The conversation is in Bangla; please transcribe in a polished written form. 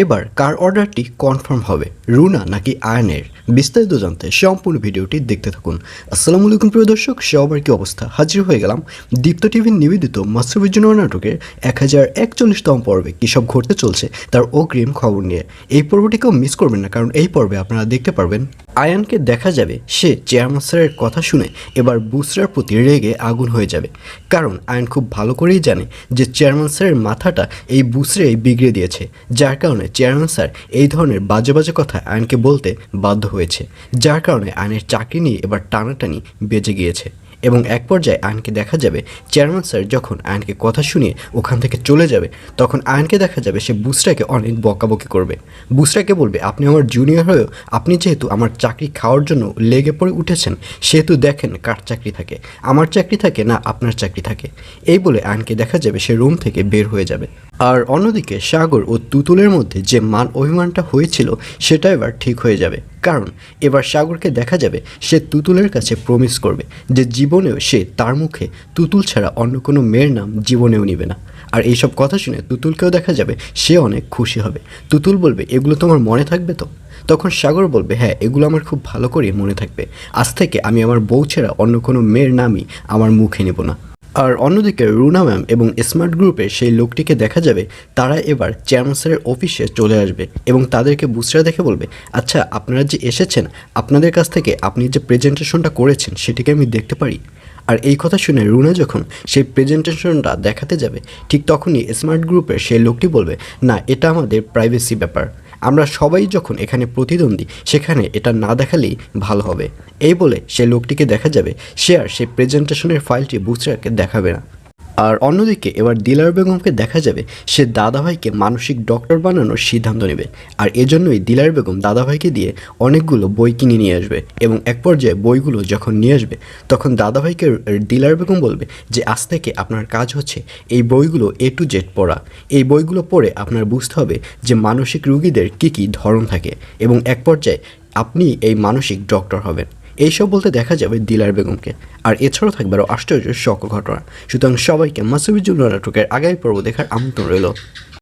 এবার কার অর্ডারটি কনফার্ম হবে, রুনা নাকি আয়ানের? বিস্তারিত জানতে সম্পূর্ণ ভিডিওটি দেখতে থাকুন। আসসালামু আলাইকুম প্রিয় দর্শক, সবার কি অবস্থা? হাজির হয়ে গেলাম দীপ্ত টিভির নিবেদিত মাস্টারবিজুন নাটকের 1041তম পর্বে কী সব ঘটতে চলছে তার অগ্রিম খবর নিয়ে। এই পর্বটি কেউ মিস করবেন না, কারণ এই পর্বে আপনারা দেখতে পারবেন আয়ানকে দেখা যাবে সে চেয়ারম্যান স্যারের কথা শুনে এবার বুসরার প্রতি রেগে আগুন হয়ে যাবে। কারণ আয়ান খুব ভালো করেই জানে যে চেয়ারম্যান স্যারের মাথাটা এই বুসরাই বিগড়ে দিয়েছে, যার কারণে চেয়ারম্যান স্যার এই ধরনের বাজে বাজে কথা আয়ানকে বলতে বাধ্য হয়েছে, যার কারণে আয়নের চাকরি নিয়ে এবার টানাটানি বেজে গিয়েছে। এবং এক পর্যায়ে আয়নকে দেখা যাবে চেয়ারম্যান স্যার যখন আয়নকে কথা শুনিয়ে ওখান থেকে চলে যাবে, তখন আয়নকে দেখা যাবে সে বুসরাকে অনেক বকাবকি করবে। বুসরাকে বলবে, আপনি আমার জুনিয়র হয়েও আপনি যেহেতু আমার চাকরি খাওয়ার জন্য লেগে পড়ে উঠেছেন, সেহেতু দেখেন কার চাকরি থাকে, আমার চাকরি থাকে না আপনার চাকরি থাকে। এই বলে আয়নকে দেখা যাবে সে রুম থেকে বের হয়ে যাবে। আর অন্যদিকে সাগর ও তুতুলের মধ্যে যে মান অভিমানটা হয়েছিল সেটা এবার ঠিক হয়ে যাবে। কারণ এবার সাগরকে দেখা যাবে সে তুতুলের কাছে প্রমিস করবে যে জীবনেও সে তার মুখে তুতুল ছাড়া অন্য কোনো মেয়ের নাম জীবনেও নেবে না। আর এইসব কথা শুনে তুতুলকেও দেখা যাবে সে অনেক খুশি হবে। তুতুল বলবে, এগুলো তোমার মনে থাকবে তো? তখন সাগর বলবে, হ্যাঁ, এগুলো আমার খুব ভালো করে মনে থাকবে। আজ থেকে আমি আমার বউ ছাড়া অন্য কোনো মেয়ের নামই আমার মুখে নেব না। আর অন্যদিকে রুনা ম্যাম এবং স্মার্ট গ্রুপের সেই লোকটিকে দেখা যাবে তারা এবার চেয়ারম্যান স্যারের অফিসে চলে আসবে এবং তাদেরকে বুসরা দেখে বলবে, আচ্ছা আপনারা যে এসেছেন, আপনাদের কাছ থেকে আপনি যে প্রেজেন্টেশনটা করেছেন সেটিকে আমি দেখতে পারি? আর এই কথা শুনে রুনা যখন সেই প্রেজেন্টেশনটা দেখাতে যাবে, ঠিক তখনই স্মার্ট গ্রুপের সেই লোকটি বলবে, না, এটা আমাদের প্রাইভেসি ব্যাপার, আমরা সবাই যখন এখানে প্রতিদ্বন্দ্বী সেখানে এটা না দেখালেই ভালো হবে। এই বলে সে লোকটিকে দেখা যাবে সে আর সেই প্রেজেন্টেশনের ফাইলটি বুসরাকে দেখাবে না। আর অন্যদিকে এবার দিলার বেগমকে দেখা যাবে সে দাদাভাইকে মানসিক ডক্টর বানানোর সিদ্ধান্ত নেবে। আর এজন্যই দিলার বেগম দাদাভাইকে দিয়ে অনেকগুলো বই কিনে নিয়ে আসবে এবং এক পর্যায়ে বইগুলো যখন নিয়ে আসবে তখন দাদাভাইকে দিলার বেগম বলবে যে আজ থেকে আপনার কাজ হচ্ছে এই বইগুলো A to Z পড়া। এই বইগুলো পড়ে আপনার বুঝতে হবে যে মানসিক রোগীদের কী কী ধরন থাকে এবং এক পর্যায়ে আপনি এই মানসিক ডক্টর হবেন। এইসব বলতে দেখা যাবে দিলার বেগমকে। আর এছাড়াও থাকবে আরও আশ্চর্য সকল ঘটনা। সুতরাং সবাইকে মাস্টারবিজুন নাটকের আগামী পর্ব দেখার আমন্ত্রণ রইল।